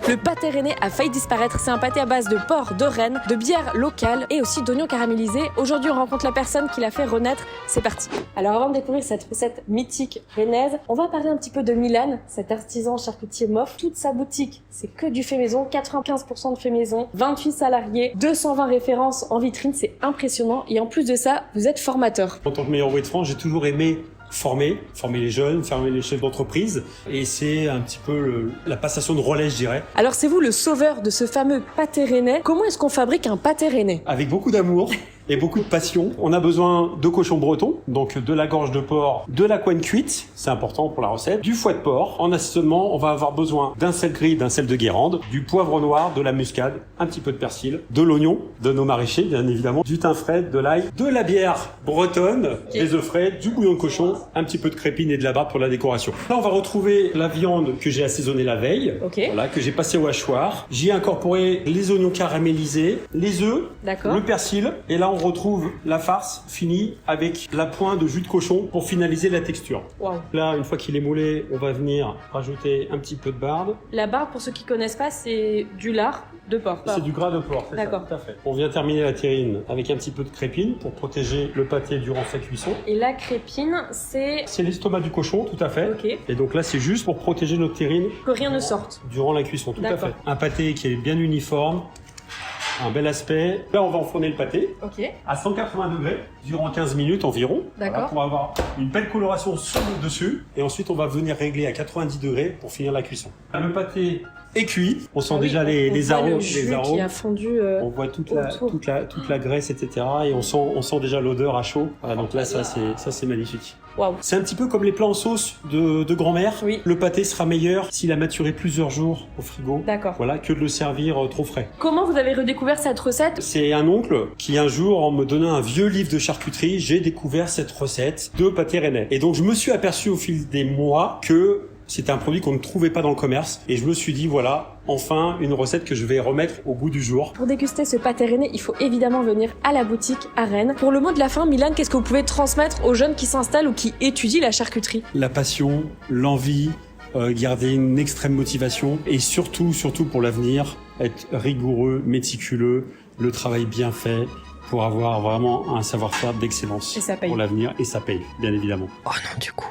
Le pâté rennais a failli disparaître. C'est un pâté à base de porc, de renne, de bière locale et aussi d'oignons caramélisés. Aujourd'hui, on rencontre la personne qui l'a fait renaître. C'est parti. Alors avant de découvrir cette recette mythique rennaise, on va parler un petit peu de Milan, cet artisan charcutier MOF. Toute sa boutique, c'est que du fait maison, 95% de fait maison, 28 salariés, 220 références en vitrine, c'est impressionnant. Et en plus de ça, vous êtes formateur. En tant que meilleur ouvrier de France, j'ai toujours aimé former les jeunes, former les chefs d'entreprise. Et c'est un petit peu la passation de relais, je dirais. Alors c'est vous le sauveur de ce fameux pâté rennais. Comment est-ce qu'on fabrique un pâté rennais? Avec beaucoup d'amour et beaucoup de passion. On a besoin de cochon breton, donc de la gorge de porc, de la couenne cuite, c'est important pour la recette, du foie de porc. En assaisonnement, on va avoir besoin d'un sel gris, d'un sel de Guérande, du poivre noir, de la muscade, un petit peu de persil, de l'oignon, de nos maraîchers, bien évidemment, du thym frais, de l'ail, de la bière bretonne, des œufs frais, du bouillon de cochon, un petit peu de crépine et de la barbe pour la décoration. Là, on va retrouver la viande que j'ai assaisonnée la veille, voilà, que j'ai passée au hachoir. J'y ai incorporé les oignons caramélisés, les œufs, le persil, et là, on retrouve la farce finie avec la pointe de jus de cochon pour finaliser la texture. Wow. Là, une fois qu'il est moulé, on va venir rajouter un petit peu de barbe. La barbe, pour ceux qui connaissent pas, c'est du lard de porc. C'est du gras de porc, c'est ça, tout à fait. On vient terminer la terrine avec un petit peu de crépine pour protéger le pâté durant sa cuisson. Et la crépine, c'est l'estomac du cochon, tout à fait. Okay. Et donc là, c'est juste pour protéger notre terrine. Que rien ne sorte. Durant la cuisson, tout à fait. Un pâté qui est bien uniforme. Un bel aspect. Là, on va enfourner le pâté à 180 degrés durant 15 minutes environ. Voilà, pour avoir une belle coloration sur le dessus. Et ensuite, on va venir régler à 90 degrés pour finir la cuisson. Le pâté est cuit. On sent déjà les arômes. Le jus qui a fondu. On voit toute la graisse, etc. Et on sent déjà l'odeur à chaud. Voilà, donc là, ça c'est magnifique. Wow. C'est un petit peu comme les plats en sauce de grand-mère. Oui. Le pâté sera meilleur s'il a maturé plusieurs jours au frigo. Voilà, que de le servir trop frais. Comment vous avez redécouvert cette recette? C'est un oncle qui un jour, en me donnant un vieux livre de charcuterie, j'ai découvert cette recette de pâté rennais. Et donc je me suis aperçu au fil des mois que c'était un produit qu'on ne trouvait pas dans le commerce. Et je me suis dit, voilà, enfin, une recette que je vais remettre au goût du jour. Pour déguster ce pâté rennais, il faut évidemment venir à la boutique à Rennes. Pour le mot de la fin, Milan, qu'est-ce que vous pouvez transmettre aux jeunes qui s'installent ou qui étudient la charcuterie? La passion, l'envie, garder une extrême motivation et surtout pour l'avenir, être rigoureux, méticuleux, le travail bien fait pour avoir vraiment un savoir-faire d'excellence pour l'avenir et ça paye, bien évidemment. Oh non, du coup.